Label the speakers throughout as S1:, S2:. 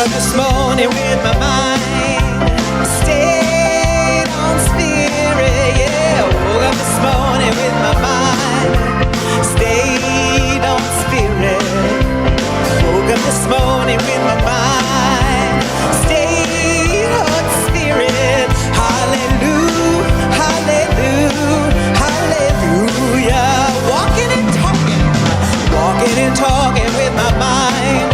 S1: up this morning with my mind stayed on spirit, yeah. Woke up this morning with my mind stayed on spirit. Woke up this morning with my mind stayed on spirit. Hallelujah, hallelujah, hallelujah. Walking and talking with my mind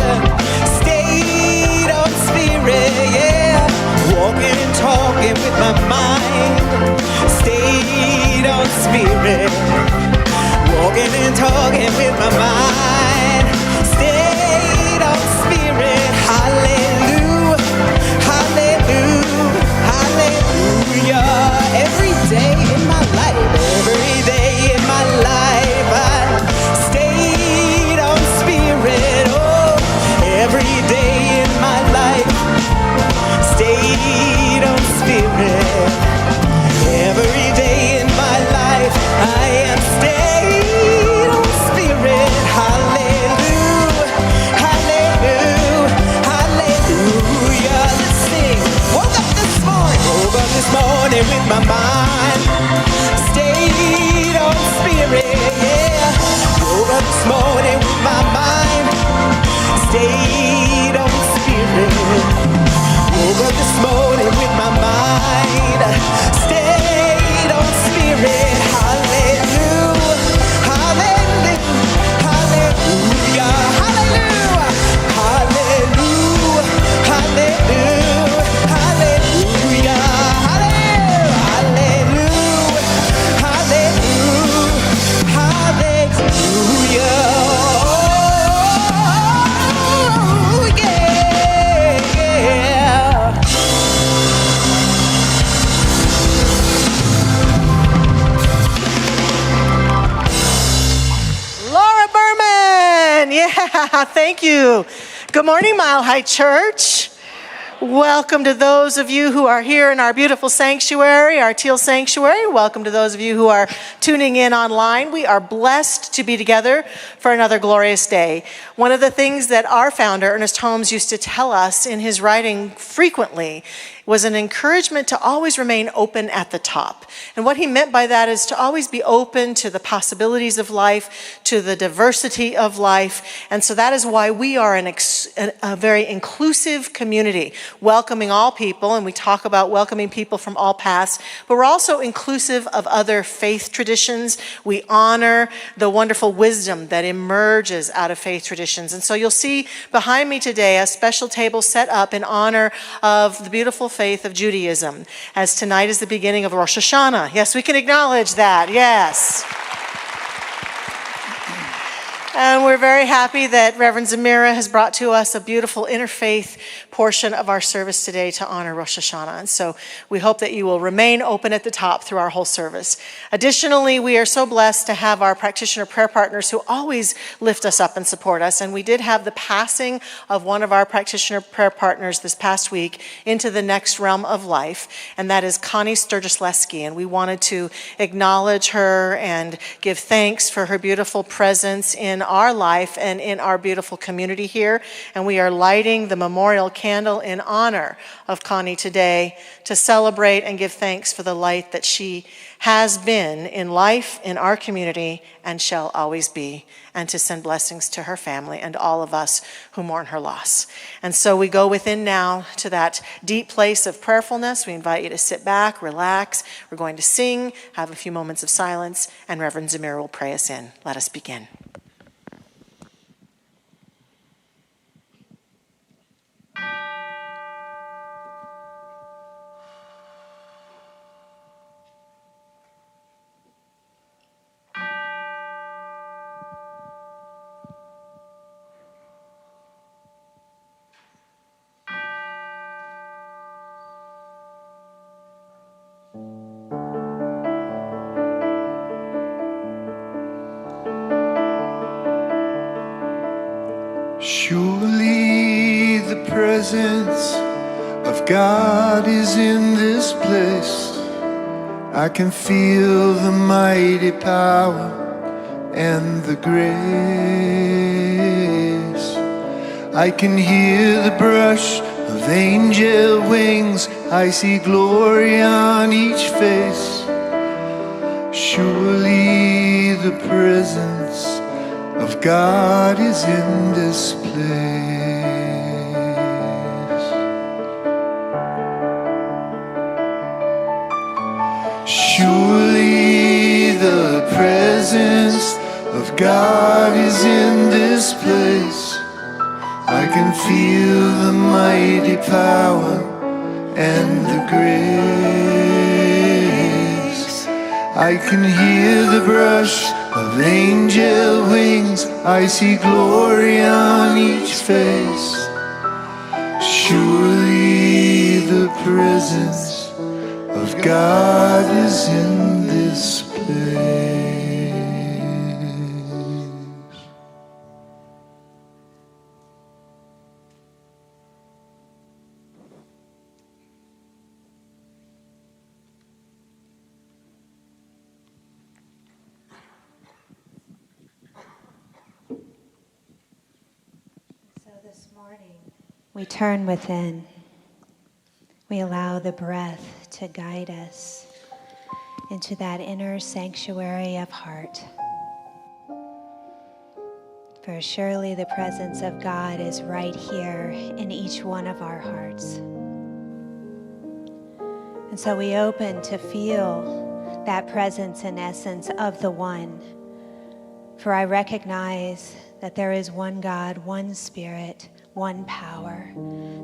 S1: stayed on spirit, yeah. Walking and talking with my mind stayed on spirit. Walking and talking with my mind stayed on spirit. Hallelujah, hallelujah, hallelujah. Every day in my life, every day in my life, I stayed on spirit. Oh, every day in my life, stayed on spirit. Every day in my life, I am stayed on spirit. Hallelujah, hallelujah, hallelujah. Let's sing. Woke up this morning with my mind stayed on spirit, yeah. Woke up this morning with my mind stayed on spirit. Woke up this morning with my mind stayed on spirit. Hallelujah, hallelujah, hallelujah, hallelujah, hallelujah, hallelujah, hallelujah, hallelujah, hallelujah. Yeah, thank you. Good morning, Mile High Church. Welcome to those of you who are here in our beautiful sanctuary, our Teel Sanctuary. Welcome to those of you who are tuning in online. We are blessed to be together for another glorious day. One of the things that our founder, Ernest Holmes, used to tell us in his writing frequently was an encouragement to always remain open at the top. And what he meant by that is to always be open to the possibilities of life, to the diversity of life. And so that is why we are a very inclusive community, welcoming all people. And we talk about welcoming people from all paths, but we're also inclusive of other faith traditions. We honor the wonderful wisdom that emerges out of faith traditions. And so you'll see behind me today a special table set up in honor of the beautiful faith of Judaism, as tonight is the beginning of Rosh Hashanah. Yes, we can acknowledge that, yes. And we're very happy that Reverend Zamira has brought to us a beautiful interfaith portion of our service today to honor Rosh Hashanah. And so we hope that you will remain open at the top through our whole service. Additionally, we are so blessed to have our practitioner prayer partners who always lift us up and support us. And we did have the passing of one of our practitioner prayer partners this past week into the next realm of life, and that is Connie Sturgislewski. And we wanted to acknowledge her and give thanks for her beautiful presence in our life and in our beautiful community here. And we are lighting the memorial candle in honor of Connie today to celebrate and give thanks for the light that she has been in life, in our community, and shall always be, and to send blessings to her family and all of us who mourn her loss. And so we go within now to that deep place of prayerfulness. We invite you to sit back, relax. We're going to sing, have a few moments of silence, and Reverend Zamir will pray us in. Let us begin.
S2: Surely the presence of God is in this place. I can feel the mighty power and the grace I can hear the brush of angel wings. I see glory on each face. Surely the presence of God is in this place. Surely the presence of God is in this place. I can feel the mighty power and the grace. I can hear the brush of angel wings. I see glory on each face. Surely the presence of God is in this place.
S3: So this morning, we turn within. We allow the breath to guide us into that inner sanctuary of heart. For surely the presence of God is right here in each one of our hearts. And so we open to feel that presence and essence of the One. For I recognize that there is one God, one Spirit, one power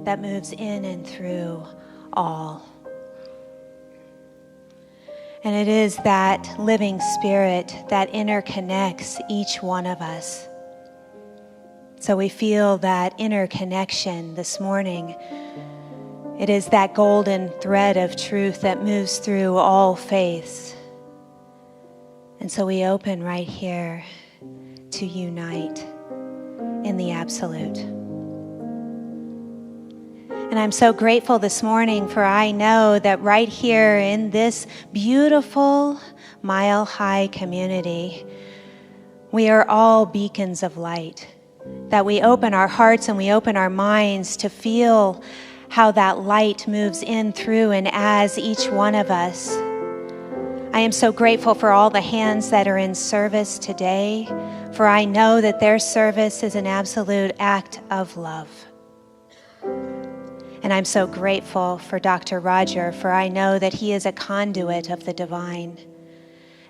S3: that moves in and through all. And it is that living Spirit that interconnects each one of us. So we feel that interconnection this morning. It is that golden thread of truth that moves through all faiths. And so we open right here to unite in the absolute. And I'm so grateful this morning, for I know that right here in this beautiful mile-high community, we are all beacons of light, that we open our hearts and we open our minds to feel how that light moves in through and as each one of us. I am so grateful for all the hands that are in service today, for I know that their service is an absolute act of love. And I'm so grateful for Dr. Roger, for I know that he is a conduit of the divine,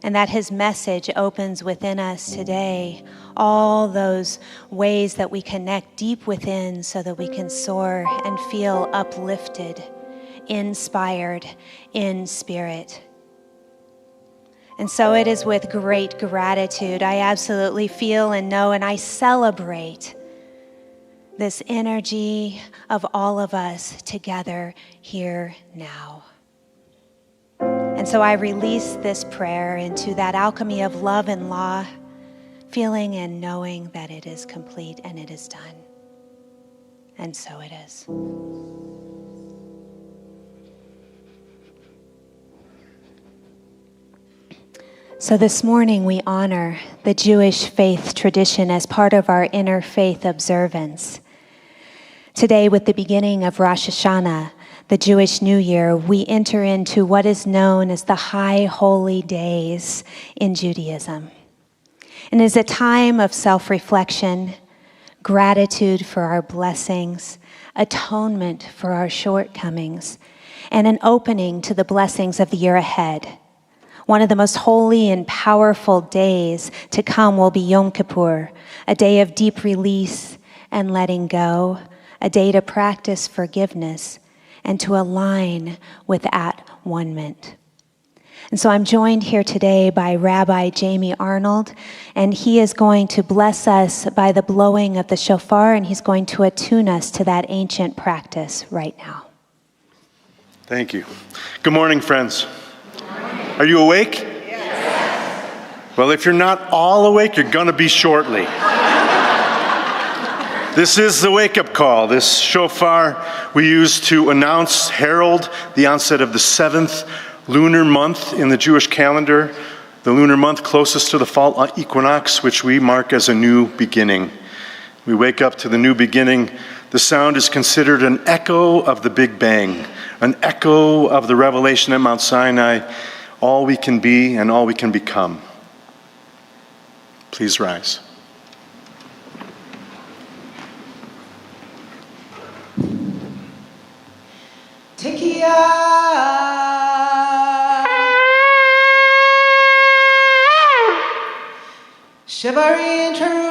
S3: and that his message opens within us today all those ways that we connect deep within so that we can soar and feel uplifted, inspired in spirit. And so it is with great gratitude I absolutely feel and know, and I celebrate this energy of all of us together here now. And so I release this prayer into that alchemy of love and law, feeling and knowing that it is complete and it is done. And so it is. So this morning we honor the Jewish faith tradition as part of our interfaith observance. Today, with the beginning of Rosh Hashanah, the Jewish New Year, we enter into what is known as the High Holy Days in Judaism. And it is a time of self-reflection, gratitude for our blessings, atonement for our shortcomings, and an opening to the blessings of the year ahead. One of the most holy and powerful days to come will be Yom Kippur, a day of deep release and letting go, a day to practice forgiveness and to align with at-one-ment. And so I'm joined here today by Rabbi Jamie Arnold, and he is going to bless us by the blowing of the shofar, and he's going to attune us to that ancient practice right now.
S4: Thank you. Good morning, friends. Are you awake?
S3: Yes.
S4: Well, if you're not all awake, you're going to be shortly. This is the wake-up call. This shofar we use to announce, herald the onset of the 7th lunar month in the Jewish calendar, the lunar month closest to the fall equinox, which we mark as a new beginning. We wake up to the new beginning. The sound is considered an echo of the Big Bang, an echo of the revelation at Mount Sinai, all we can be and all we can become. Please rise.
S5: Shivari Interlude.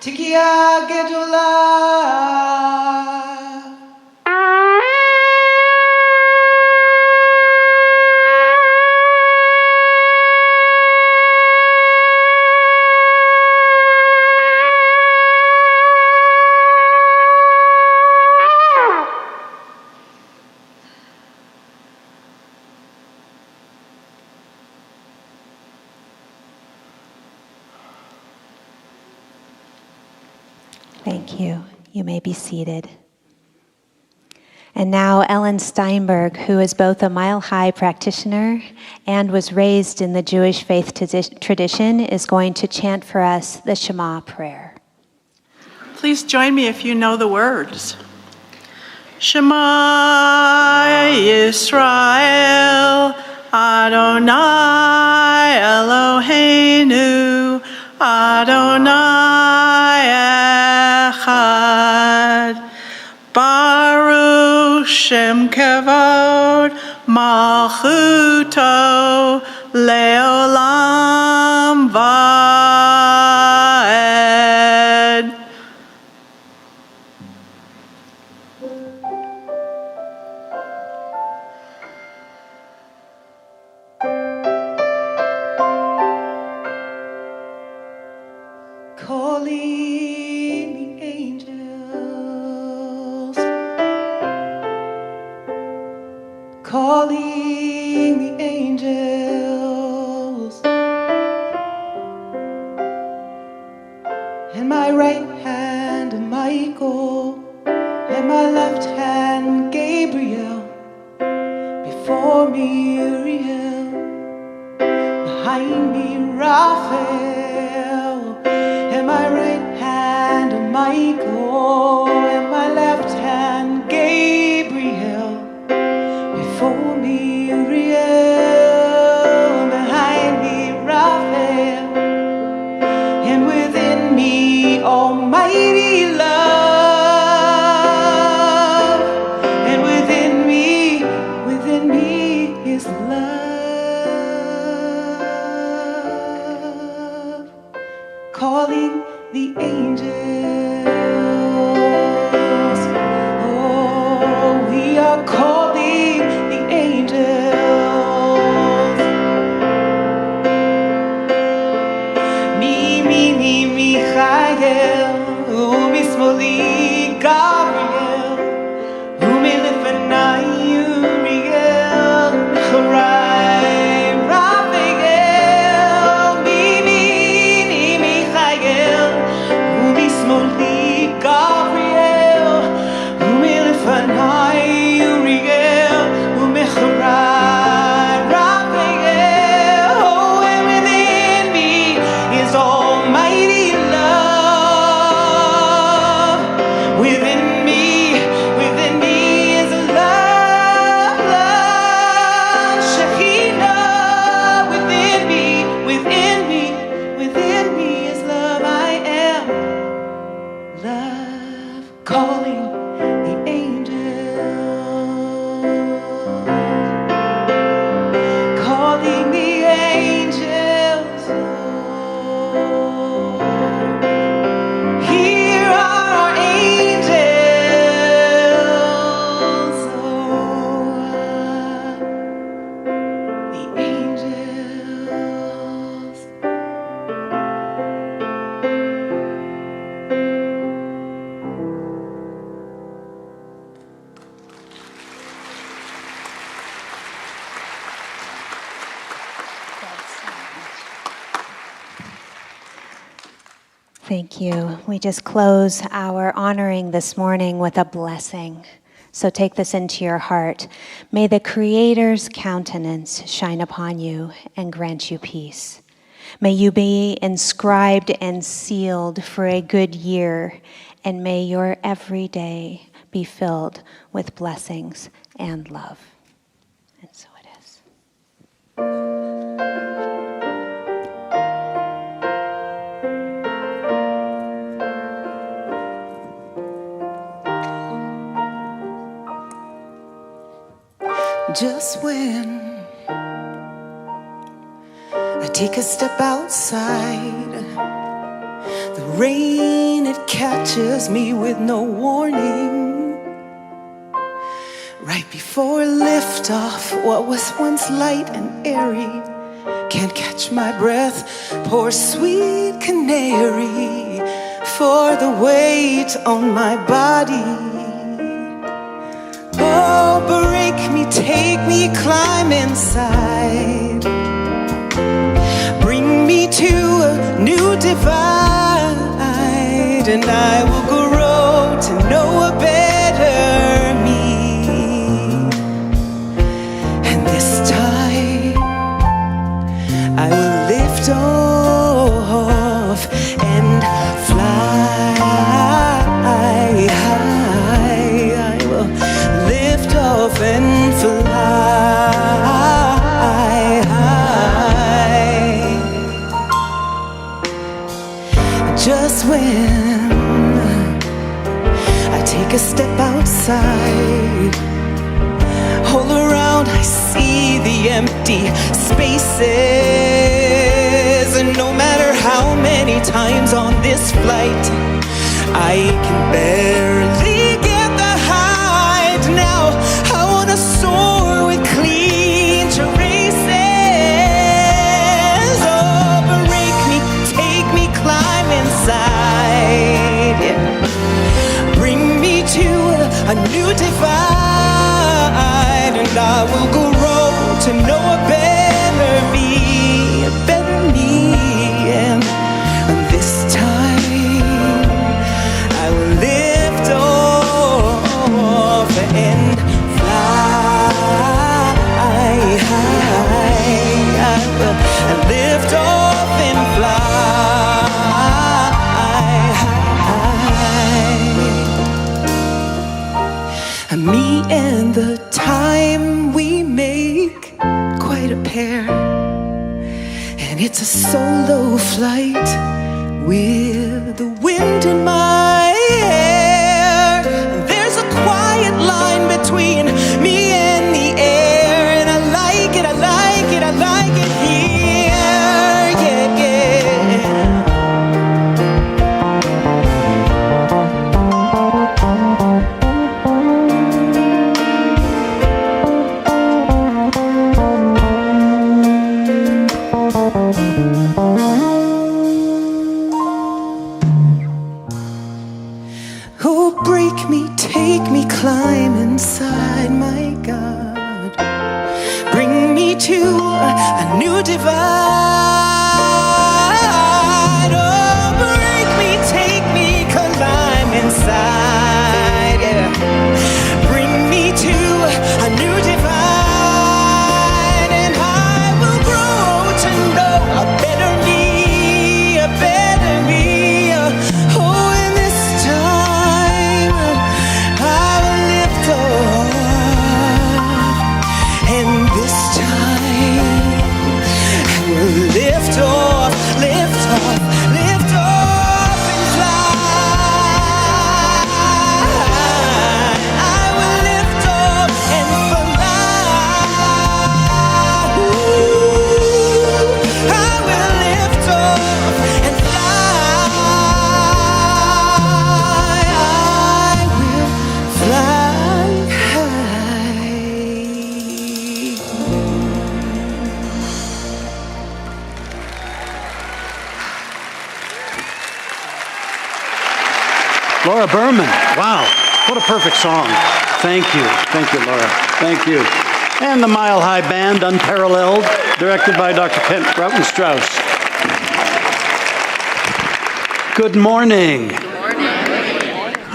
S5: Tikia Gedula.
S3: Thank you. You may be seated. And now Ellen Steinberg, who is both a mile-high practitioner and was raised in the Jewish faith tradition, is going to chant for us the Shema prayer.
S6: Please join me if you know the words. Shema Yisrael, Adonai Eloheinu, Adonai Echad. Baruch Shem Kevod Malchuto Leolam Vaed.
S5: Calling the angels, calling the angels, in my right hand Michael, in my left hand Gabriel, before me Uriel, behind me Raphael, in my right hand Michael, in my left hand Gabriel, before me Uriel, behind me Raphael, and within me almighty love, and within me is love, calling the angels. Oh, we are calling the angels. Mi, Michael, Mismoli, Gabriel, Umilifenai, Uriel, Charai, Raphael, Mi, Michael, Mismoli, Gabriel, Umilifenai, Uriel, Umecharai, Raphael. Oh, and within me is almighty love. Within me is love, love, Shekhinah. Within me is love. I am love, calling the angels, calling the angels. Here are our angels. The angels.
S3: Thank you. We just close our honoring this morning with a blessing. So take this into your heart. May the Creator's countenance shine upon you and grant you peace. May you be inscribed and sealed for a good year, and may your every day be filled with blessings and love. And so it is.
S5: Just when I take a step outside, the rain, it catches me with no warning. Right before liftoff, what was once light and airy can't catch my breath. Poor sweet canary, for the weight on my body. Oh, break me, take me, climb inside. Bring me to a new divide, and I will grow to know a better me. And this time I will lift off and fly high. I will lift off and fly high. Just when I take a step outside, all around I see the empty spaces. And no matter how many times on this flight I can barely get the height. Now I wanna soar with clean traces. Oh, break me, take me, climb inside. Yeah. Bring me to a new divide, and I will grow to know a better me, a better me. And this time I will lift off and fly high. I will lift off and fly high. Me and the time, we make quite a pair, and it's a solo flight with the wind in my hair. There's a quiet line between me and the air, and I like it, I like it, I like it here. Yeah, yeah. Oh, break me, take me, climb inside, my God. Bring me to a new divide. Oh, break me, take me, climb inside. Yeah. Bring me to a new divide, and I will grow to know a better me, a better me. Oh, and this time I will lift off, and this time I will lift off, lift off, lift off and fly. I will lift off and fly. Ooh, I will lift off and fly. I will fly high.
S7: Laura Berman, wow, what a perfect song. Thank you, Laura, thank you. And the Mile High Band, Unparalleled, directed by Dr. Kent Rautenstrauss. Good morning. Good morning.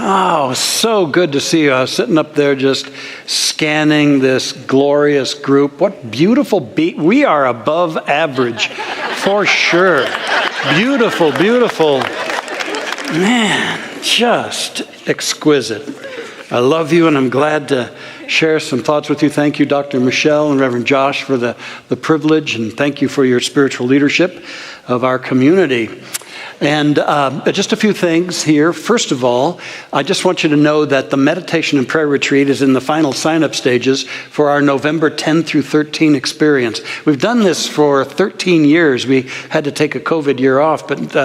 S7: Oh, so good to see you. I was sitting up there just scanning this glorious group. What beautiful we are above average, for sure. Beautiful, beautiful. Man, just exquisite. I love you, and I'm glad to share some thoughts with you. Thank you, Dr. Michelle and Reverend Josh, for the privilege, and thank you for your spiritual leadership of our community. And just a few things here. First of all, I just want you to know that the meditation and prayer retreat is in the final sign-up stages for our November 10 through 13 experience. We've done this for 13 years. We had to take a COVID year off, but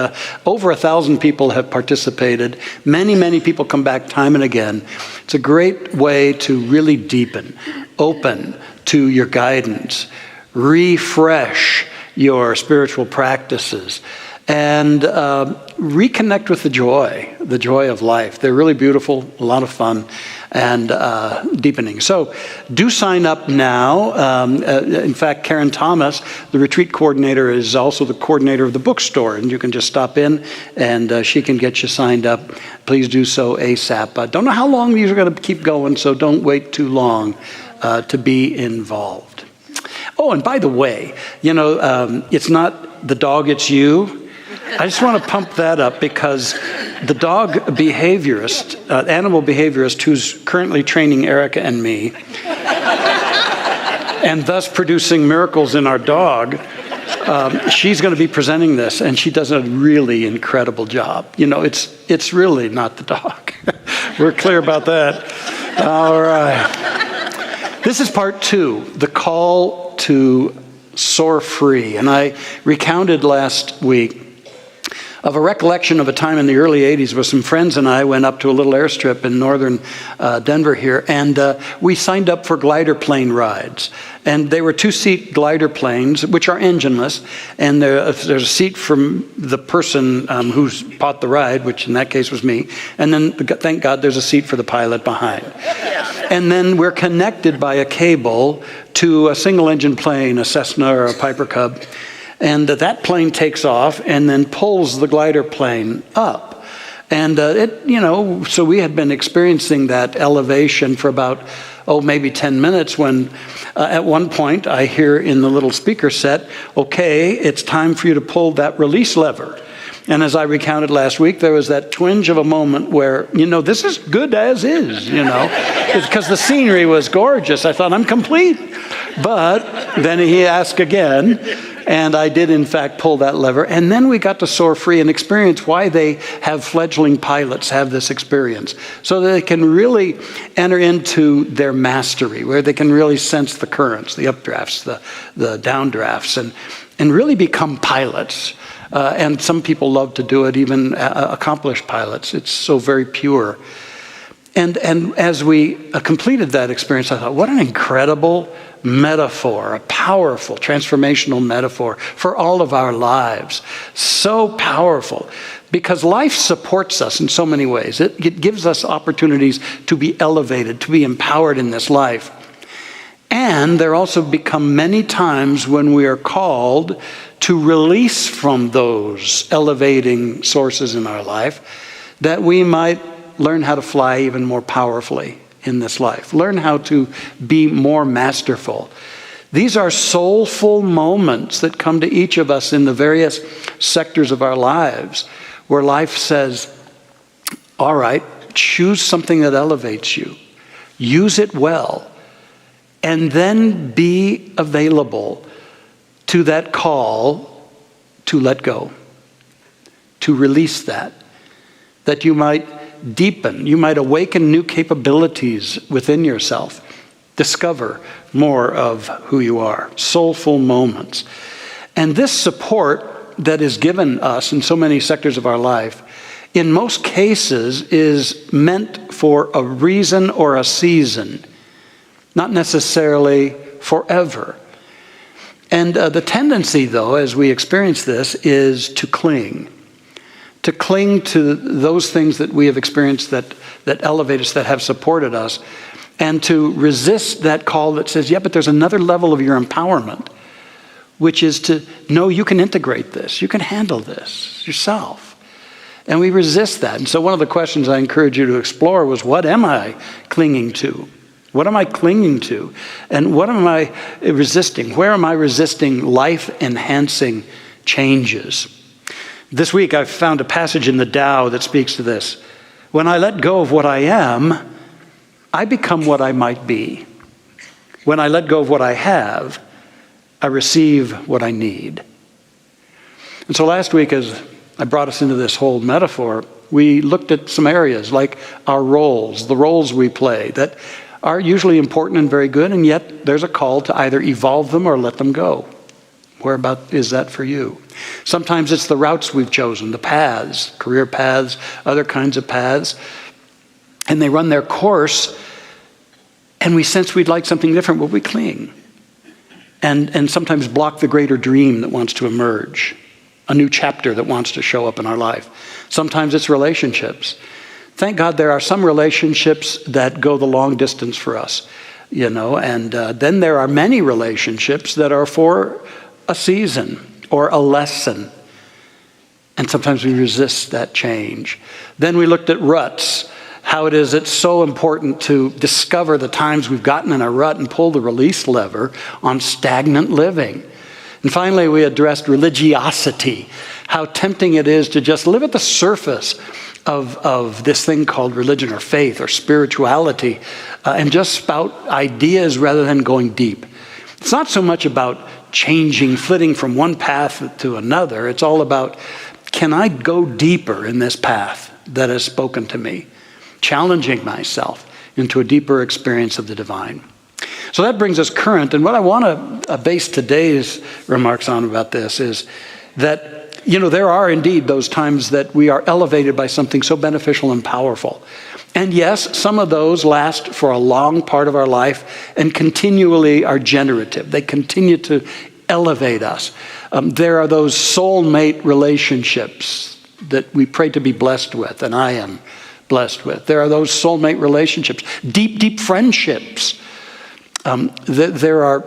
S7: over 1,000 people have participated. Many, many people come back time and again. It's a great way to really deepen, open to your guidance, refresh your spiritual practices, and reconnect with the joy of life. They're really beautiful, a lot of fun, and deepening. So do sign up now. In fact, Karen Thomas, the retreat coordinator, is also the coordinator of the bookstore, and you can just stop in and she can get you signed up. Please do so ASAP. I don't know how long these are going to keep going, so don't wait too long to be involved. Oh, and by the way, it's not the dog, it's you. I just want to pump that up because the dog behaviorist, animal behaviorist who's currently training Erica and me, and thus producing miracles in our dog, she's going to be presenting this, and she does a really incredible job. It's really not the dog. We're clear about that. All right. This is part 2, the call to soar free. And I recounted last week of a recollection of a time in the early 80s where some friends and I went up to a little airstrip in northern Denver here, and we signed up for glider plane rides. And they were 2-seat glider planes, which are engineless, and there's a seat from the person who's bought the ride, which in that case was me, and then, thank God, there's a seat for the pilot behind. And then we're connected by a cable to a single-engine plane, a Cessna or a Piper Cub, and that plane takes off and then pulls the glider plane up. And so we had been experiencing that elevation for about, maybe 10 minutes when at one point I hear in the little speaker set, okay, it's time for you to pull that release lever. And as I recounted last week, there was that twinge of a moment where, this is good as is, because the scenery was gorgeous. I thought, I'm complete. But then he asked again, and I did, in fact, pull that lever. And then we got to soar free and experience why they have fledgling pilots have this experience, so that they can really enter into their mastery, where they can really sense the currents, the updrafts, the downdrafts, and really become pilots. And some people love to do it, even accomplished pilots. It's so very pure. And as we completed that experience, I thought, what an incredible metaphor, a powerful transformational metaphor for all of our lives. So powerful, because life supports us in so many ways. It gives us opportunities to be elevated, to be empowered in this life. And there also become many times when we are called to release from those elevating sources in our life, that we might learn how to fly even more powerfully in this life. Learn how to be more masterful. These are soulful moments that come to each of us in the various sectors of our lives, where life says, all right, choose something that elevates you. Use it well. And then be available to that call to let go, to release that you might deepen, you might awaken new capabilities within yourself, discover more of who you are. Soulful moments. And this support that is given us in so many sectors of our life, in most cases, is meant for a reason or a season, not necessarily forever. And the tendency, though, as we experience this, is to cling to those things that we have experienced that elevate us, that have supported us, and to resist that call that says, yeah, but there's another level of your empowerment, which is to know you can integrate this, you can handle this yourself. And we resist that. And so one of the questions I encourage you to explore was, what am I clinging to? What am I clinging to? And what am I resisting? Where am I resisting life-enhancing changes? This week I found a passage in the Tao that speaks to this. When I let go of what I am, I become what I might be. When I let go of what I have, I receive what I need. And so last week, as I brought us into this whole metaphor, we looked at some areas like our roles, the roles we play that are usually important and very good, and yet there's a call to either evolve them or let them go. Whereabout is that for you? Sometimes it's the routes we've chosen, the paths, career paths, other kinds of paths, and they run their course, and we sense we'd like something different, but we cling. And sometimes block the greater dream that wants to emerge, a new chapter that wants to show up in our life. Sometimes it's relationships. Thank God there are some relationships that go the long distance for us, and then there are many relationships that are for a season or a lesson. And sometimes we resist that change. Then we looked at ruts, how it's so important to discover the times we've gotten in a rut and pull the release lever on stagnant living. And finally, we addressed religiosity, how tempting it is to just live at the surface of this thing called religion or faith or spirituality and just spout ideas rather than going deep. It's not so much about changing, flitting from one path to another. It's all about, can I go deeper in this path that has spoken to me? Challenging myself into a deeper experience of the divine. So that brings us current. And what I want to base today's remarks on about this is that, there are indeed those times that we are elevated by something so beneficial and powerful. And yes, some of those last for a long part of our life and continually are generative. They continue to elevate us. There are those soulmate relationships that we pray to be blessed with, and I am blessed with. There are those soulmate relationships, deep friendships. There are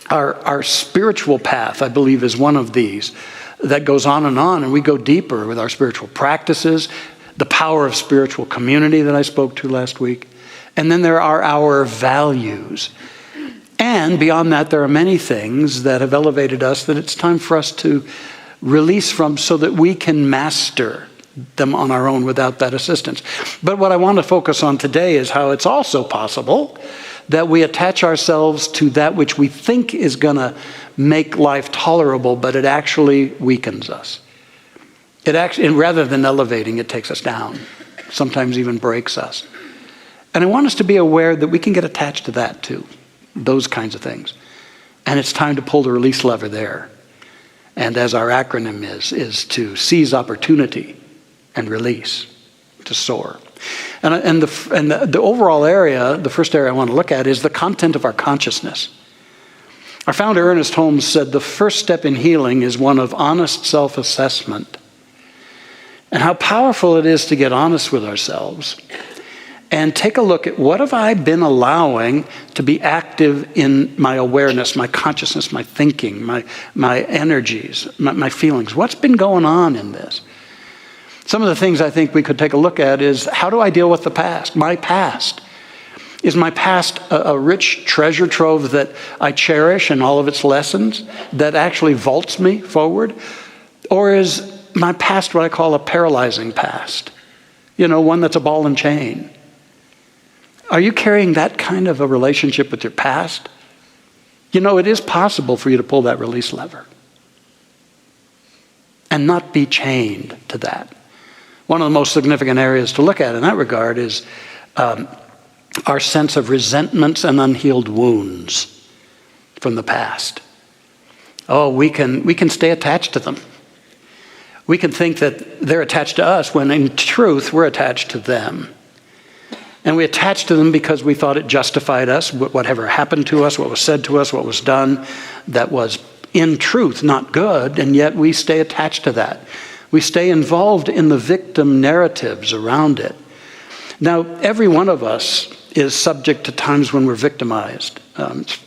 S7: our spiritual path, I believe, is one of these that goes on, and we go deeper with our spiritual practices, the power of spiritual community that I spoke to last week. And then there are our values. And beyond that, there are many things that have elevated us that it's time for us to release from so that we can master them on our own without that assistance. But what I want to focus on today is how it's also possible that we attach ourselves to that which we think is going to make life tolerable, but it actually weakens us. It actually, rather than elevating, it takes us down, sometimes even breaks us. And I want us to be aware that we can get attached to that too, those kinds of things. And it's time to pull the release lever there. And as our acronym is to seize opportunity and release, to soar. And the overall area, the first area I want to look at is the content of our consciousness. Our founder, Ernest Holmes, said the first step in healing is one of honest self-assessment. And how powerful it is to get honest with ourselves and take a look at what have I been allowing to be active in my awareness, my consciousness, my thinking, my energies, my feelings. What's been going on in this? Some of the things I think we could take a look at is, how do I deal with the past? My past. Is my past a rich treasure trove that I cherish and all of its lessons that actually vaults me forward? Or is my past what I call a paralyzing past? One that's a ball and chain. Are you carrying that kind of a relationship with your past? It is possible for you to pull that release lever and not be chained to that. One of the most significant areas to look at in that regard is our sense of resentments and unhealed wounds from the past. Oh, we can stay attached to them. We can think that they're attached to us when in truth we're attached to them. And we attach to them because we thought it justified us, whatever happened to us, what was said to us, what was done, that was in truth not good, and yet we stay attached to that. We stay involved in the victim narratives around it. Now, every one of us is subject to times when we're victimized.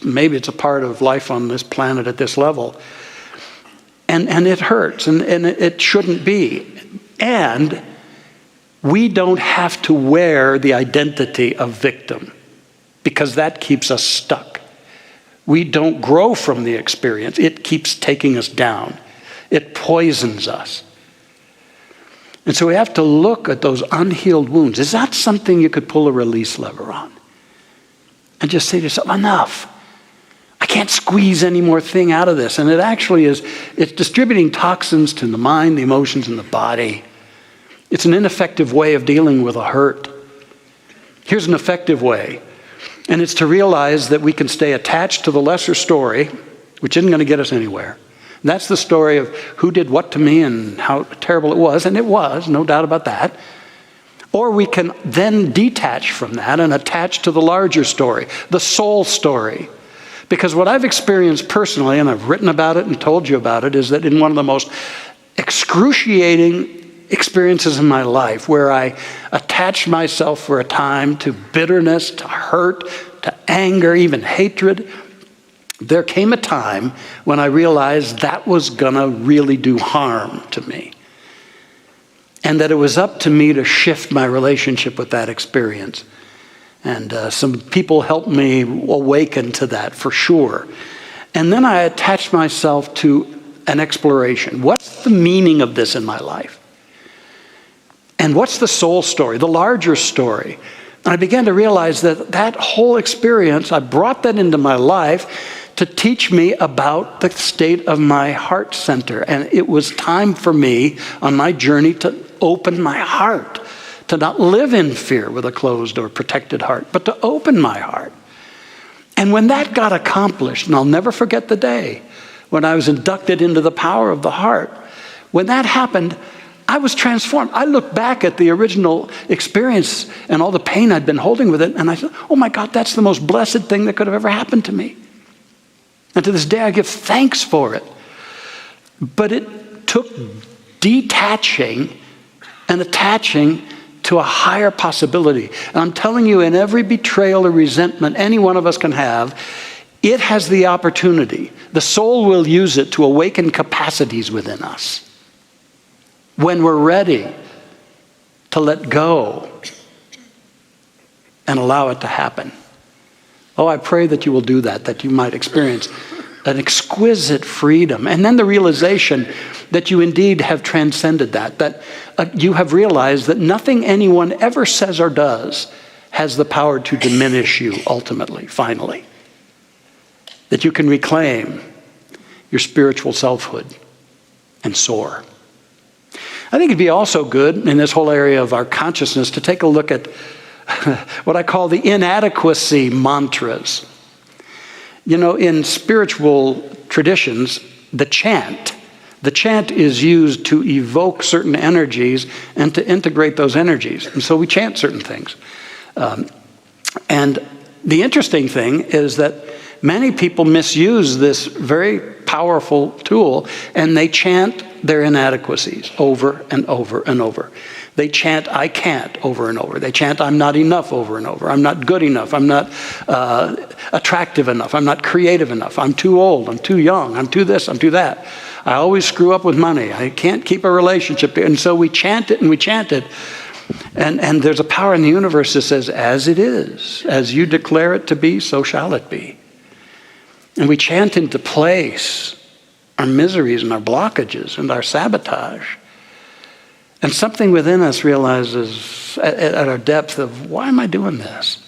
S7: Maybe it's a part of life on this planet at this level. And it hurts, and it shouldn't be. And we don't have to wear the identity of victim, because that keeps us stuck. We don't grow from the experience. It keeps taking us down. It poisons us. And so we have to look at those unhealed wounds. Is that something you could pull a release lever on? And just say to yourself, enough. I can't squeeze any more thing out of this. And it actually is, it's distributing toxins to the mind, the emotions, and the body. It's an ineffective way of dealing with a hurt. Here's an effective way. And it's to realize that we can stay attached to the lesser story, which isn't going to get us anywhere. And that's the story of who did what to me and how terrible it was. And it was, no doubt about that. Or we can then detach from that and attach to the larger story, the soul story. Because what I've experienced personally, and I've written about it and told you about it, is that in one of the most excruciating experiences in my life, where I attached myself for a time to bitterness, to hurt, to anger, even hatred, there came a time when I realized that was going to really do harm to me. And that it was up to me to shift my relationship with that experience. And some people helped me awaken to that for sure. And then I attached myself to an exploration. What's the meaning of this in my life? And what's the soul story, the larger story? And I began to realize that that whole experience, I brought that into my life to teach me about the state of my heart center. And it was time for me on my journey to open my heart, to not live in fear with a closed or protected heart, but to open my heart. And when that got accomplished, and I'll never forget the day when I was inducted into the power of the heart, when that happened, I was transformed. I looked back at the original experience and all the pain I'd been holding with it, and I said, oh my God, that's the most blessed thing that could have ever happened to me. And to this day, I give thanks for it. But it took detaching and attaching to a higher possibility. And I'm telling you, in every betrayal or resentment any one of us can have, it has the opportunity. The soul will use it to awaken capacities within us. When we're ready to let go and allow it to happen. Oh, I pray that you will do that you might experience an exquisite freedom. And then the realization that you indeed have transcended that you have realized that nothing anyone ever says or does has the power to diminish you ultimately, finally. That you can reclaim your spiritual selfhood and soar. I think it'd be also good in this whole area of our consciousness to take a look at what I call the inadequacy mantras. You know, in spiritual traditions, the chant is used to evoke certain energies and to integrate those energies. And so we chant certain things. And the interesting thing is that many people misuse this very powerful tool, and they chant their inadequacies over and over and over. They chant, I can't, over and over. They chant, I'm not enough, over and over. I'm not good enough. I'm not attractive enough. I'm not creative enough. I'm too old. I'm too young. I'm too this. I'm too that. I always screw up with money. I can't keep a relationship. And so we chant it and we chant it. And there's a power in the universe that says, as it is, as you declare it to be, so shall it be. And we chant into place our miseries and our blockages and our sabotage. And something within us realizes at our depth of, why am I doing this?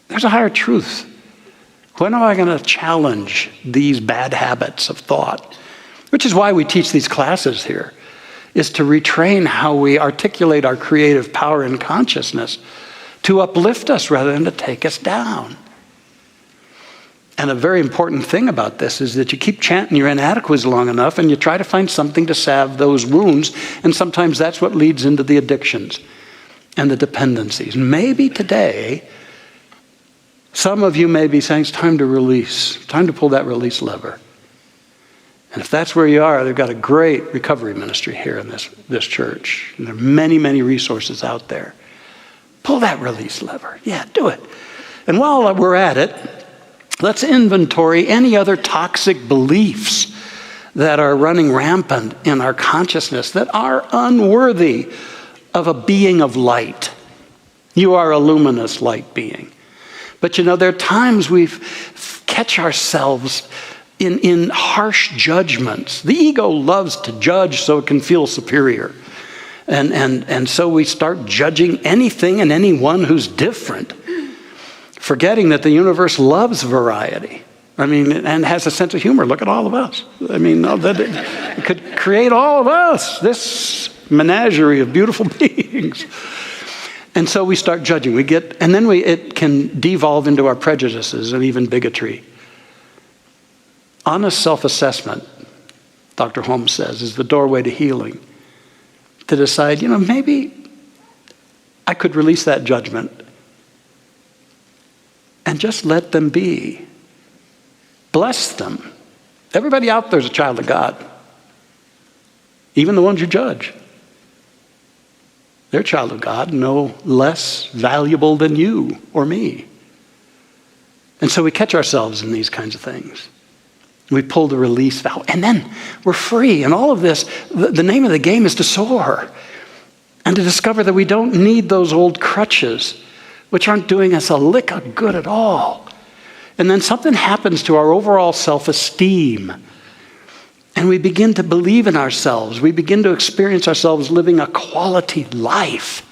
S7: There's a higher truth. When am I going to challenge these bad habits of thought? Which is why we teach these classes here, is to retrain how we articulate our creative power and consciousness to uplift us rather than to take us down. And a very important thing about this is that you keep chanting your inadequacies long enough and you try to find something to salve those wounds. And sometimes that's what leads into the addictions and the dependencies. Maybe today, some of you may be saying, it's time to release, time to pull that release lever. And if that's where you are, they've got a great recovery ministry here in this church. And there are many, many resources out there. Pull that release lever. Yeah, do it. And while we're at it, let's inventory any other toxic beliefs that are running rampant in our consciousness that are unworthy of a being of light. You are a luminous light being. But you know, there are times we catch ourselves in harsh judgments. The ego loves to judge so it can feel superior. And so we start judging anything and anyone who's different, forgetting that the universe loves variety. I mean, and has a sense of humor. Look at all of us. I mean, it could create all of us, this menagerie of beautiful beings. And so we start judging. And then it can devolve into our prejudices and even bigotry. Honest self-assessment, Dr. Holmes says, is the doorway to healing. To decide, maybe I could release that judgment and just let them be. Bless them. Everybody out there is a child of God. Even the ones you judge. They're a child of God, no less valuable than you or me. And so we catch ourselves in these kinds of things. We pull the release valve, and then we're free. And all of this, the name of the game is to soar and to discover that we don't need those old crutches, which aren't doing us a lick of good at all. And then something happens to our overall self-esteem. And we begin to believe in ourselves. We begin to experience ourselves living a quality life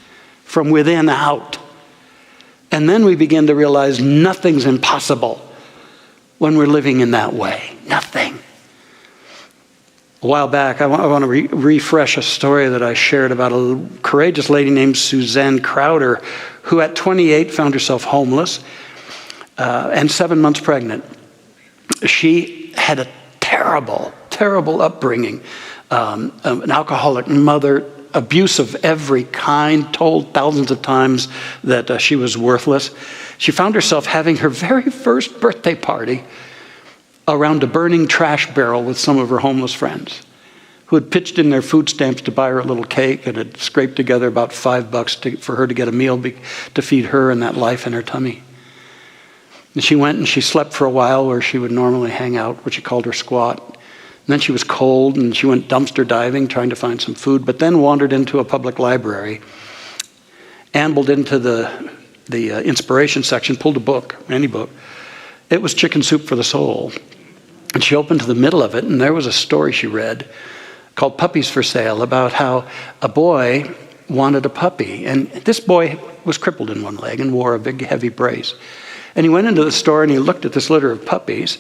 S7: from within out. And then we begin to realize nothing's impossible when we're living in that way. Nothing. A while back, I want to refresh a story that I shared about a courageous lady named Suzanne Crowder, who at 28 found herself homeless and 7 months pregnant. She had a terrible, terrible upbringing. An alcoholic mother, abuse of every kind, told thousands of times that she was worthless. She found herself having her very first birthday party around a burning trash barrel with some of her homeless friends who had pitched in their food stamps to buy her a little cake and had scraped together about $5 for her to get a meal to feed her and that life in her tummy. And she went and she slept for a while where she would normally hang out, what she called her squat. And then she was cold and she went dumpster diving trying to find some food, but then wandered into a public library, ambled into the inspiration section, pulled a book, any book. It was Chicken Soup for the Soul. And she opened to the middle of it, and there was a story she read called Puppies for Sale, about how a boy wanted a puppy. And this boy was crippled in one leg and wore a big, heavy brace. And he went into the store and he looked at this litter of puppies,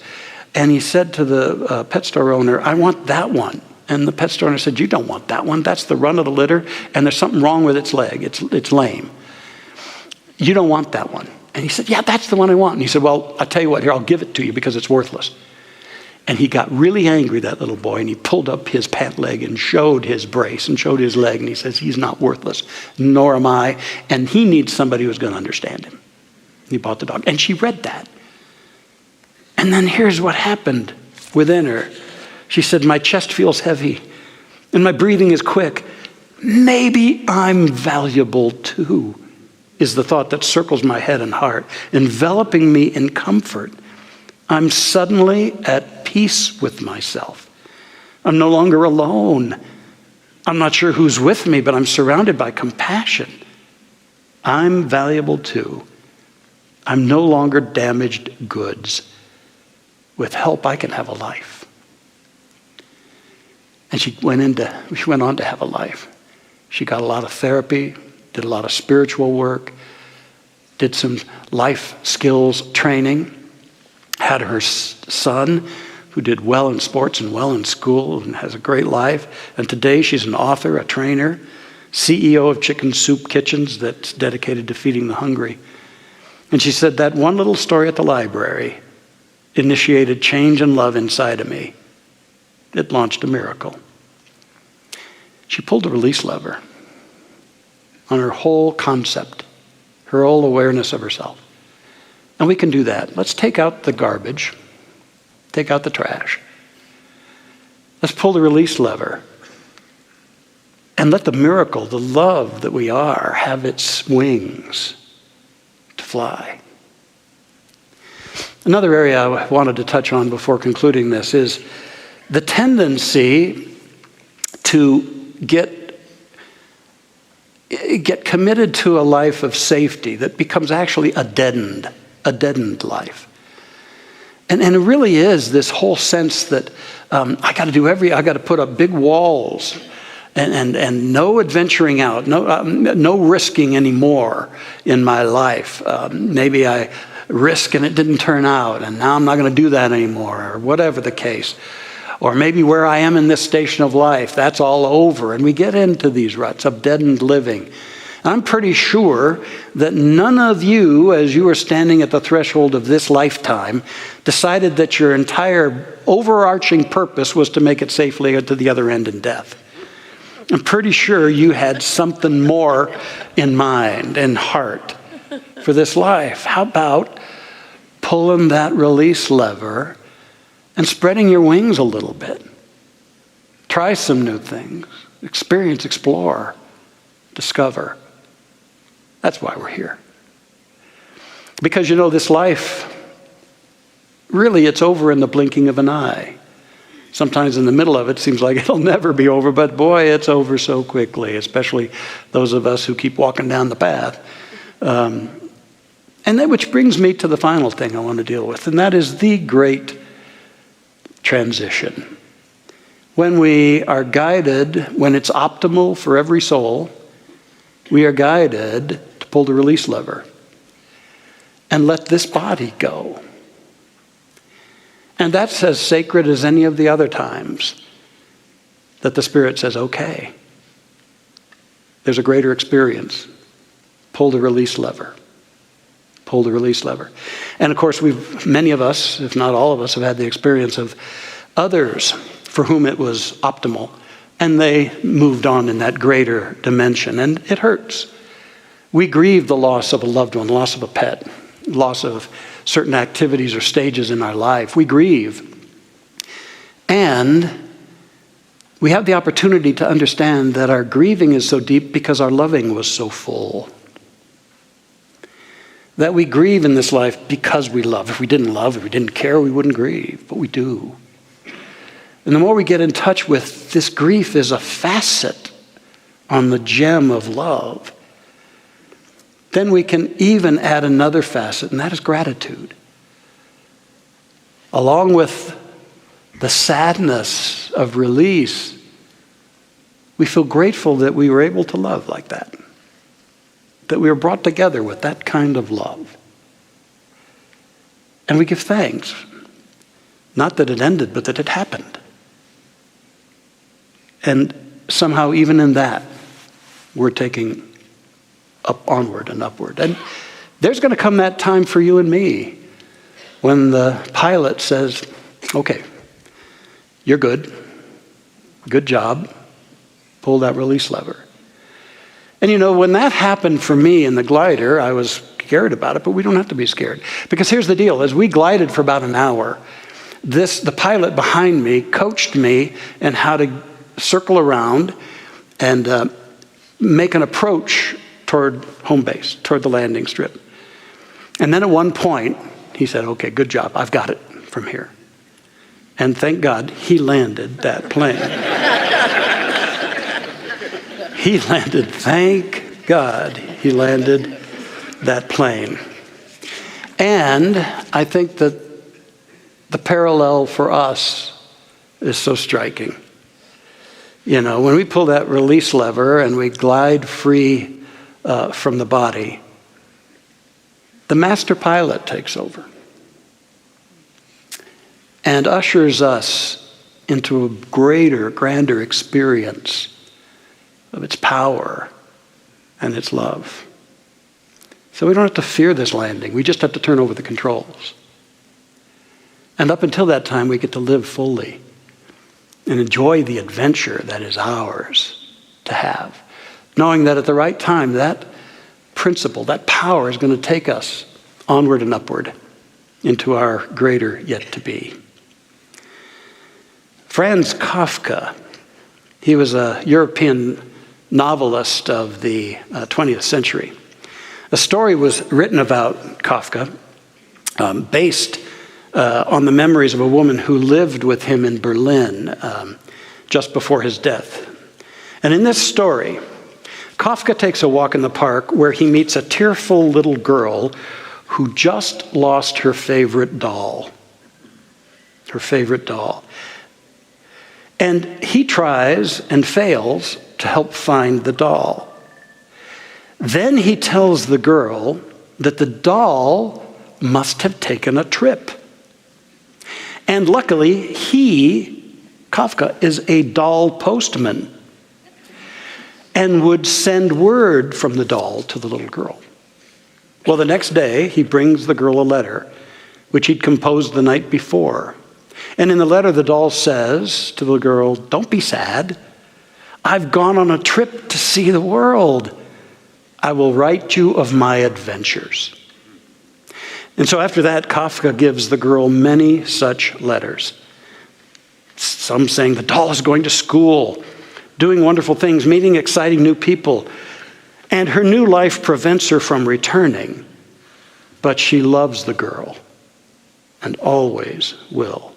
S7: and he said to the pet store owner, "I want that one." And the pet store owner said, "You don't want that one. That's the run of the litter, and there's something wrong with its leg. It's lame. You don't want that one." And he said, "Yeah, that's the one I want." And he said, "Well, I'll tell you what, here, I'll give it to you because it's worthless." And he got really angry, that little boy, and he pulled up his pant leg and showed his brace and showed his leg. And he says, "He's not worthless, nor am I. And he needs somebody who's going to understand him." He bought the dog. And she read that. And then here's what happened within her. She said, "My chest feels heavy and my breathing is quick. Maybe I'm valuable too," is the thought that circles my head and heart, enveloping me in comfort. I'm suddenly at peace with myself. I'm no longer alone. I'm not sure who's with me, but I'm surrounded by compassion. I'm valuable too. I'm no longer damaged goods. With help, I can have a life. And she went on to have a life. She got a lot of therapy, did a lot of spiritual work, did some life skills training, had her son who did well in sports and well in school and has a great life. And today she's an author, a trainer, CEO of Chicken Soup Kitchens that's dedicated to feeding the hungry. And she said that one little story at the library initiated change and love inside of me. It launched a miracle. She pulled the release lever on her whole concept, her whole awareness of herself. And we can do that. Let's take out the garbage, take out the trash. Let's pull the release lever and let the miracle, the love that we are, have its wings to fly. Another area I wanted to touch on before concluding this is the tendency to get committed to a life of safety that becomes actually a deadened life. And it really is this whole sense that I got to put up big walls and no adventuring out, no risking anymore in my life. Maybe I risk and it didn't turn out, and now I'm not going to do that anymore, or whatever the case. Or maybe where I am in this station of life, that's all over. And we get into these ruts of deadened living. I'm pretty sure that none of you, as you were standing at the threshold of this lifetime, decided that your entire overarching purpose was to make it safely to the other end in death. I'm pretty sure you had something more in mind and heart for this life. How about pulling that release lever and spreading your wings a little bit? Try some new things. Experience, explore, discover. That's why we're here. Because this life, really it's over in the blinking of an eye. Sometimes in the middle of it seems like it'll never be over, but boy, it's over so quickly, especially those of us who keep walking down the path. And that which brings me to the final thing I want to deal with, and that is the great transition. When we are guided, when it's optimal for every soul, we are guided to pull the release lever and let this body go. And that's as sacred as any of the other times that the Spirit says, okay, there's a greater experience. Pull the release lever. Pull the release lever. And of course, many of us, if not all of us, have had the experience of others for whom it was optimal, and they moved on in that greater dimension, and it hurts. We grieve the loss of a loved one, loss of a pet, loss of certain activities or stages in our life. We grieve. And we have the opportunity to understand that our grieving is so deep because our loving was so full. That we grieve in this life because we love. If we didn't love, if we didn't care, we wouldn't grieve, but we do. And the more we get in touch with this grief is a facet on the gem of love, then we can even add another facet, and that is gratitude. Along with the sadness of release, we feel grateful that we were able to love like that we were brought together with that kind of love. And we give thanks, not that it ended, but that it happened. And somehow, even in that, we're taking up onward and upward. And there's going to come that time for you and me when the pilot says, okay, you're good. Good job. Pull that release lever. And when that happened for me in the glider, I was scared about it, but we don't have to be scared. Because here's the deal. As we glided for about an hour, the pilot behind me coached me in how to circle around and make an approach toward home base, toward the landing strip. And then at one point, he said, okay, good job. I've got it from here. And thank God he landed that plane. Thank God he landed that plane. And I think that the parallel for us is so striking. When we pull that release lever and we glide free from the body, the master pilot takes over and ushers us into a greater, grander experience of its power and its love. So we don't have to fear this landing. We just have to turn over the controls. And up until that time, we get to live fully and enjoy the adventure that is ours to have, knowing that at the right time, that principle, that power is going to take us onward and upward into our greater yet to be. Franz Kafka, he was a European novelist of the 20th century. A story was written about Kafka based on the memories of a woman who lived with him in Berlin just before his death. And in this story, Kafka takes a walk in the park where he meets a tearful little girl who just lost her favorite doll. Her favorite doll. And he tries and fails to help find the doll. Then he tells the girl that the doll must have taken a trip. And luckily, Kafka, is a doll postman and would send word from the doll to the little girl. Well, the next day, he brings the girl a letter, which he'd composed the night before. And in the letter, the doll says to the girl, "Don't be sad. I've gone on a trip to see the world. I will write you of my adventures." And so after that, Kafka gives the girl many such letters. Some saying the doll is going to school, doing wonderful things, meeting exciting new people. And her new life prevents her from returning. But she loves the girl and always will.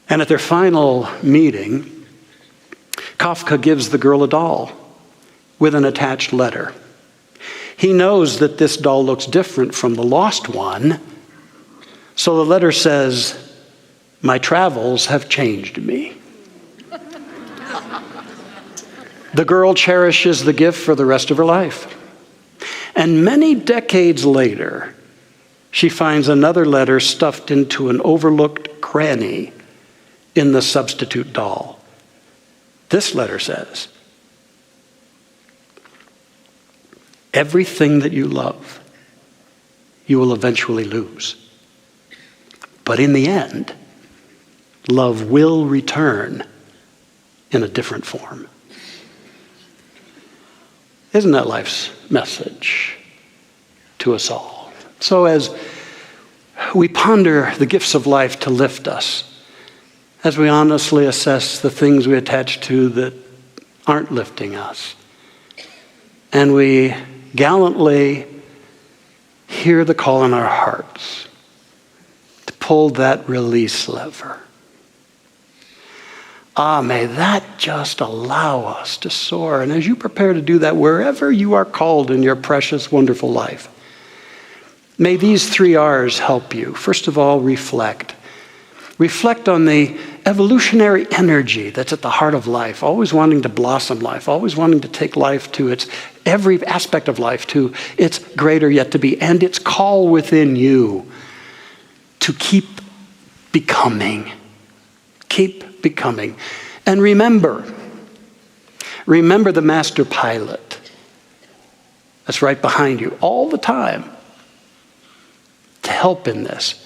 S7: And at their final meeting, Kafka gives the girl a doll with an attached letter. He knows that this doll looks different from the lost one. So the letter says, "My travels have changed me." The girl cherishes the gift for the rest of her life. And many decades later, she finds another letter stuffed into an overlooked cranny in the substitute doll. This letter says, "Everything that you love, you will eventually lose. But in the end, love will return in a different form." Isn't that life's message to us all? So as we ponder the gifts of life to lift us, as we honestly assess the things we attach to that aren't lifting us, and we gallantly hear the call in our hearts to pull that release lever, may that just allow us to soar. And as you prepare to do that, wherever you are called in your precious, wonderful life, may these 3 R's help you. First of all, reflect. Reflect on the evolutionary energy that's at the heart of life, always wanting to blossom life, always wanting to take life to its, every aspect of life to its greater yet to be, and its call within you to keep becoming. Keep becoming. And remember the master pilot that's right behind you all the time to help in this.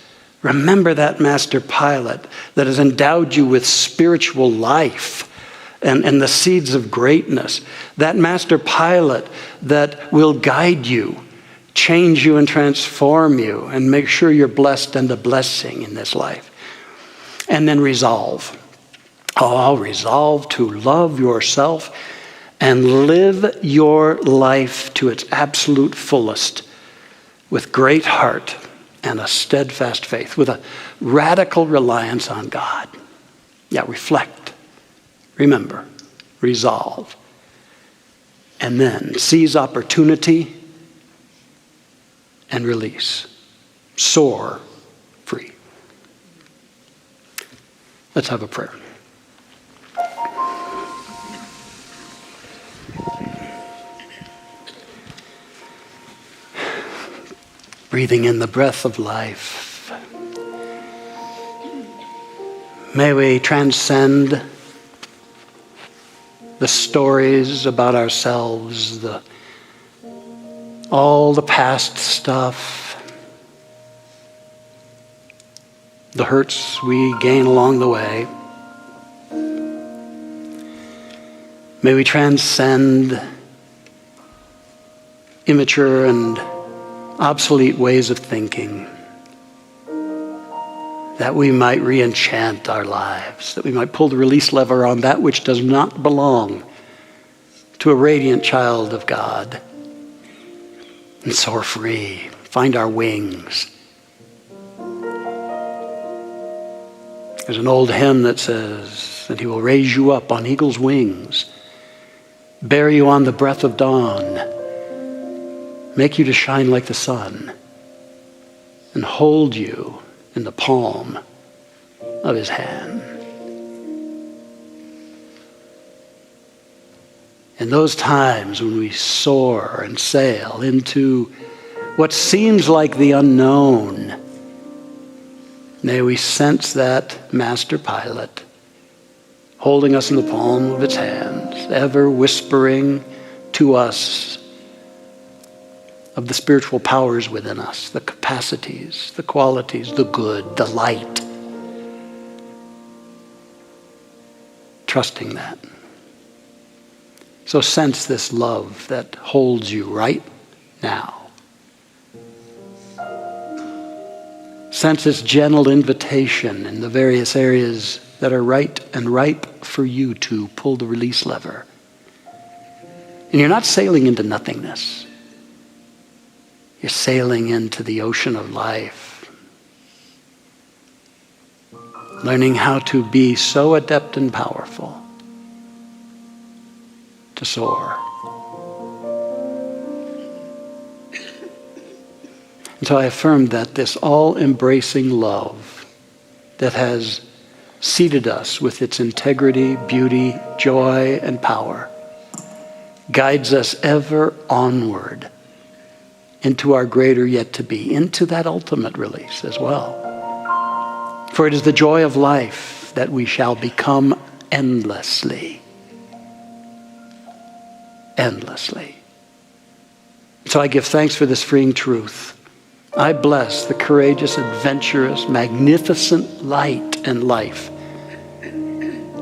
S7: Remember that master pilot that has endowed you with spiritual life and the seeds of greatness. That master pilot that will guide you, change you and transform you and make sure you're blessed and a blessing in this life. And then resolve. Resolve to love yourself and live your life to its absolute fullest with great heart and a steadfast faith, with a radical reliance on God. Reflect, remember, resolve, and then seize opportunity and release. Soar free. Let's have a prayer. Breathing in the breath of life. May we transcend the stories about ourselves, all the past stuff, the hurts we gain along the way. May we transcend immature and obsolete ways of thinking, that we might re-enchant our lives, that we might pull the release lever on that which does not belong to a radiant child of God, and soar free, find our wings, There's an old hymn that says, and he will raise you up on eagle's wings, bear you on the breath of dawn, make you to shine like the sun, and hold you in the palm of his hand. In those times when we soar and sail into what seems like the unknown, may we sense that master pilot holding us in the palm of its hands, ever whispering to us of the spiritual powers within us, the capacities, the qualities, the good, the light. Trusting that. So sense this love that holds you right now. Sense its gentle invitation in the various areas that are right and ripe for you to pull the release lever. And you're not sailing into nothingness. You're sailing into the ocean of life. Learning how to be so adept and powerful to soar. And so I affirm that this all-embracing love that has seated us with its integrity, beauty, joy, and power guides us ever onward into our greater yet to be, into that ultimate release as well. For it is the joy of life that we shall become endlessly. Endlessly. So I give thanks for this freeing truth. I bless the courageous, adventurous, magnificent light and life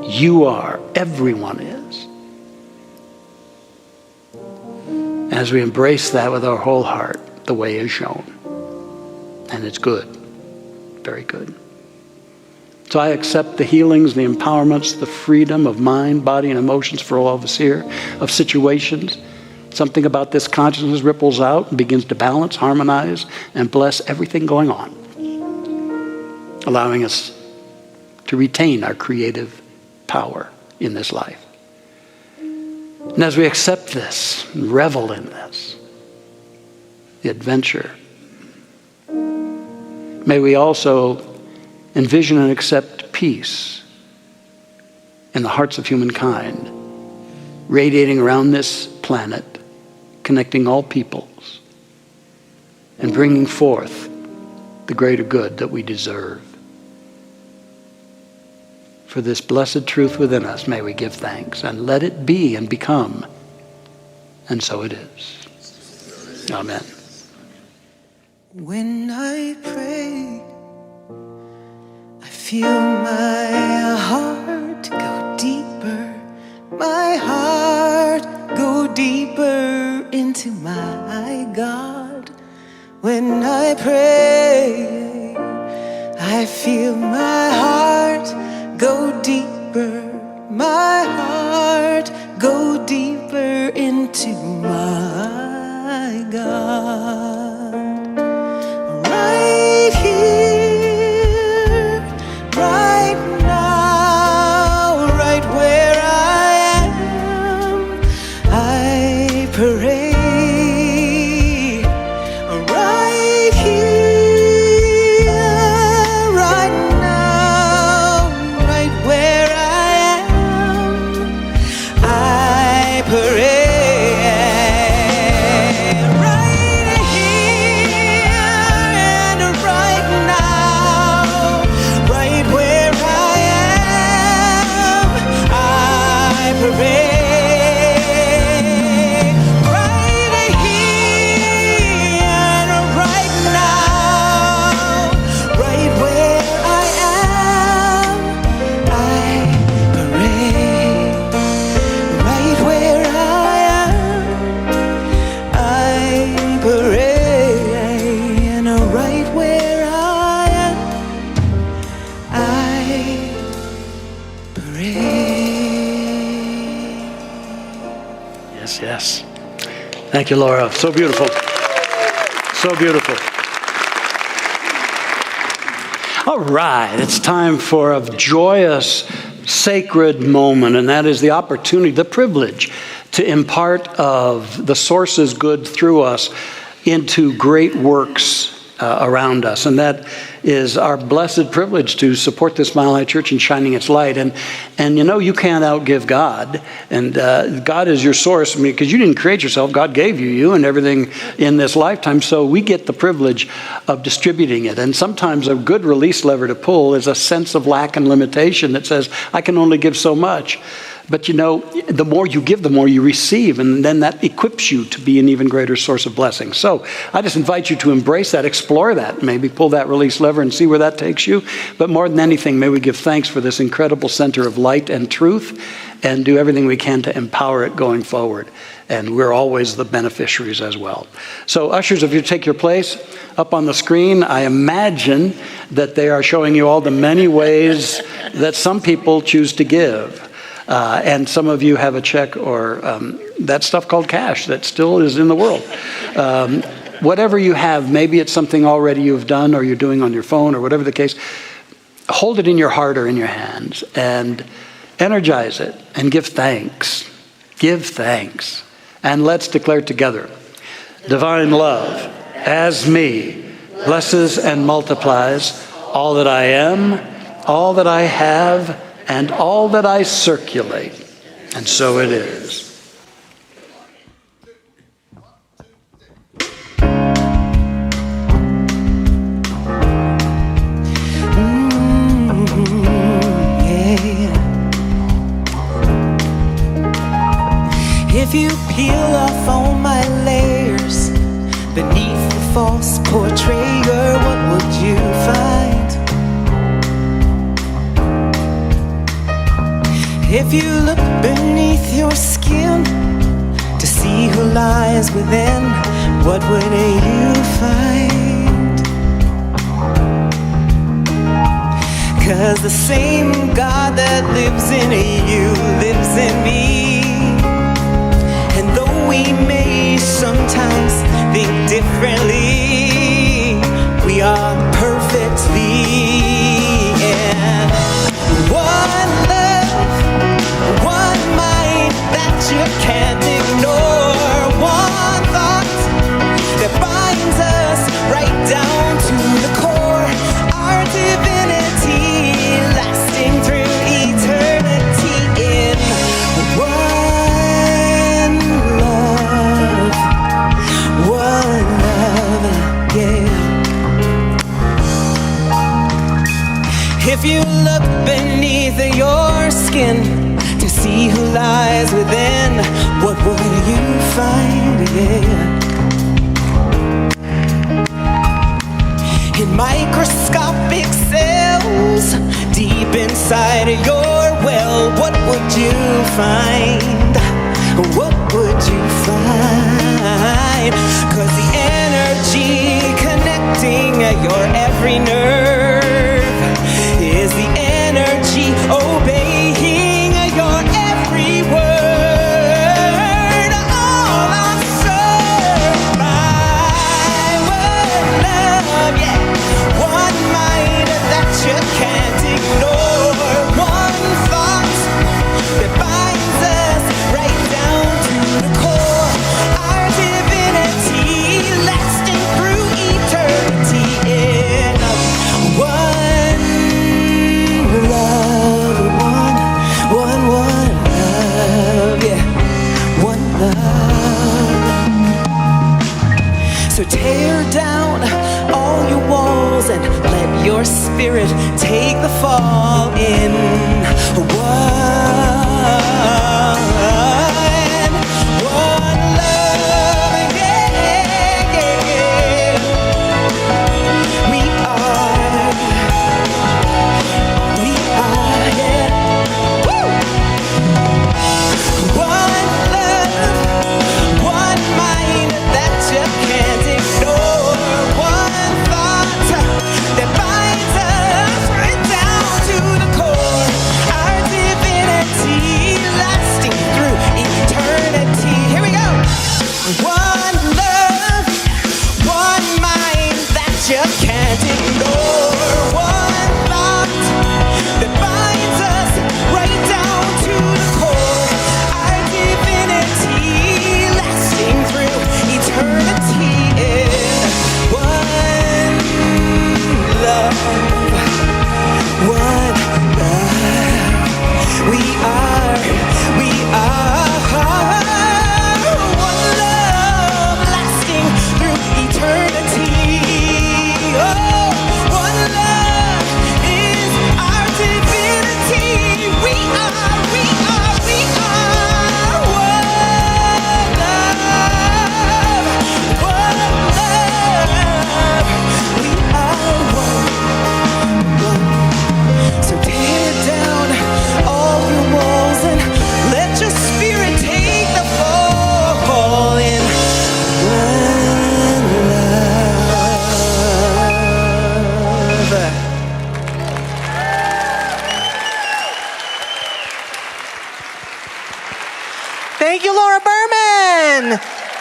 S7: you are, everyone is. As we embrace that with our whole heart, the way is shown. And it's good, very good. So I accept the healings, the empowerments, the freedom of mind, body, and emotions for all of us here, of situations. Something about this consciousness ripples out and begins to balance, harmonize, and bless everything going on, allowing us to retain our creative power in this life. And as we accept this, and revel in this, the adventure, may we also envision and accept peace in the hearts of humankind, radiating around this planet, connecting all peoples, and bringing forth the greater good that we deserve. For this blessed truth within us, may we give thanks, and let it be and become, and so it is. Amen.
S5: When I pray, I feel my heart go deeper, my heart go deeper into my God. When I pray, I feel my heart go deeper, my heart go deeper into my God. Right here, right now, right where I am, I pray. Right here, right now, right where I am, I pray.
S7: Yes. Thank you, Laura. So beautiful. So beautiful. All right, it's time for a joyous, sacred moment, and that is the opportunity, the privilege to impart of the source's good through us into great works around us. And that is our blessed privilege to support this Mile High Church in shining its light. And you know, you can't outgive God. And God is your source. I mean, because you didn't create yourself. God gave you and everything in this lifetime. So we get the privilege of distributing it. And sometimes a good release lever to pull is a sense of lack and limitation that says, I can only give so much. But you know, the more you give, the more you receive, and then that equips you to be an even greater source of blessing. So I just invite you to embrace that, explore that, maybe pull that release lever and see where that takes you. But more than anything, may we give thanks for this incredible center of light and truth and do everything we can to empower it going forward. And we're always the beneficiaries as well. So ushers, if you take your place up on the screen, I imagine that they are showing you all the many ways that some people choose to give. And some of you have a check or that stuff called cash that still is in the world. Whatever you have, maybe it's something already you've done or you're doing on your phone or whatever the case, hold it in your heart or in your hands and energize it and give thanks. Give thanks. And let's declare together, divine love as me blesses and multiplies all that I am, all that I have, and all that I circulate. And so it is.
S5: If you peel off all my layers beneath the false portrayer, what would you find? If you look beneath your skin to see who lies within, what would you find? 'Cause the same God that lives in you lives in me. And though we may sometimes think differently, we are perfectly in one love, one mind that you can't ignore, one thought that binds us right down to the core, our divinity lasting through eternity in one love, yeah. If you look beneath your skin to see who lies within, what would you find? Yeah. In microscopic cells deep inside your well, what would you find? What would you find? 'Cause the energy connecting your every nerve is the energy obeying your every word. All I serve by one love, yeah. One mind that you can't ignore, one thought that binds us right down to the core, our divinity lasting through eternity in one love, one love, yeah, one love. So tear down all your walls and let your spirit take the fall in one love, yeah, yeah, yeah. We are, yeah. Woo! One love, one mind that you can't ignore, one thought that binds us right down to the core, one love. We are one love, lasting through eternity. Oh, one love is our divinity. We are one love. We are one love. So tear down all your walls and let your spirit take the fall in one love.
S1: Thank you, Laura Berman.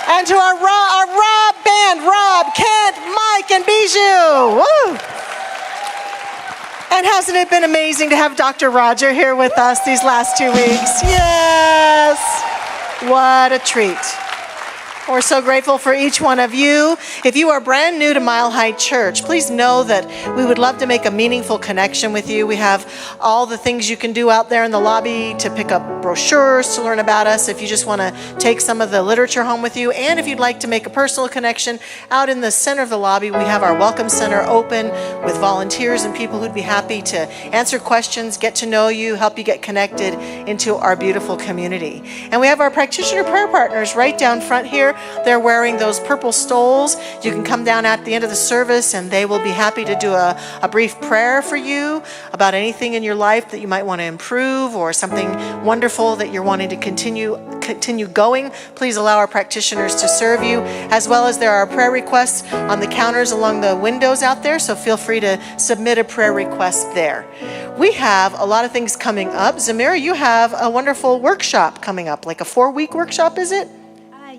S1: And to our Rob band, Rob, Kent, Mike, and Bijou. Woo! And hasn't it been amazing to have Dr. Roger here with us these last 2 weeks? Yes! What a treat. We're so grateful for each one of you. If you are brand new to Mile High Church, please know that we would love to make a meaningful connection with you. We have all the things you can do out there in the lobby to pick up brochures, to learn about us, if you just want to take some of the literature home with you. And if you'd like to make a personal connection, out in the center of the lobby, we have our Welcome Center open with volunteers and people who'd be happy to answer questions, get to know you, help you get connected into our beautiful community. And we have our practitioner prayer partners right down front here. They're wearing those purple stoles. You can come down at the end of the service and they will be happy to do a brief prayer for you about anything in your life that you might want to improve or something wonderful that you're wanting to continue going. Please allow our practitioners to serve you, as well as there are prayer requests on the counters along the windows out there, so feel free to submit a prayer request there. We have a lot of things coming up. Zamira, you have a wonderful workshop coming up, like a 4-week workshop, is it?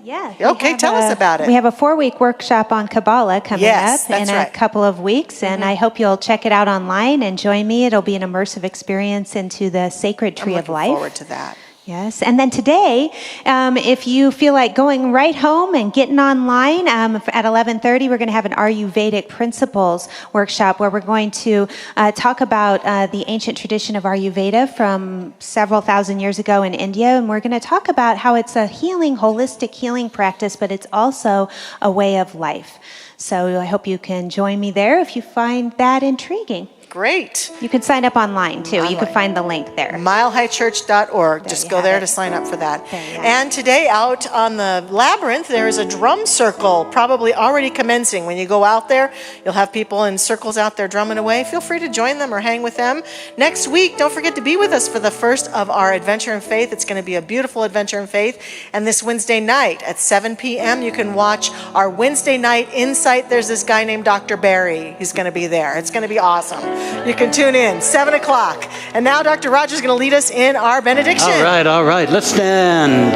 S3: Yeah.
S1: Okay, tell us about it.
S3: We have a 4-week workshop on Kabbalah coming up in a
S1: right.
S3: couple of weeks, and I hope you'll check it out online and join me. It'll be an immersive experience into the sacred tree of life.
S1: I'm looking forward to that.
S3: Yes, and then today, if you feel like going right home and getting online, at 11:30, we're going to have an Ayurvedic Principles workshop where we're going to talk about the ancient tradition of Ayurveda from several thousand years ago in India, and we're going to talk about how it's a holistic healing practice, but it's also a way of life. So I hope you can join me there if you find that intriguing.
S1: Great.
S3: You can sign up online, too. You can find the link there.
S1: milehighchurch.org. Just go there to sign up for that. And today out on the Labyrinth, there is a drum circle probably already commencing. When you go out there, you'll have people in circles out there drumming away. Feel free to join them or hang with them. Next week, don't forget to be with us for the first of our Adventure in Faith. It's going to be a beautiful Adventure in Faith. And this Wednesday night at 7 p.m., you can watch our Wednesday night Insight. There's this guy named Dr. Barry. He's going to be there. It's going to be awesome. You can tune in, 7 o'clock. And now Dr. Roger's going to lead us in our benediction.
S7: All right. Let's stand.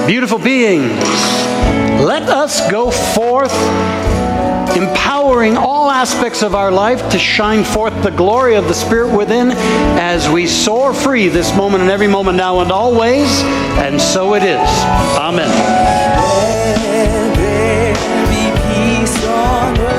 S7: Beautiful beings, let us go forth, empowering all aspects of our life to shine forth the glory of the Spirit within as we soar free this moment and every moment now and always. And so it is. Amen.
S5: Let there be peace on earth.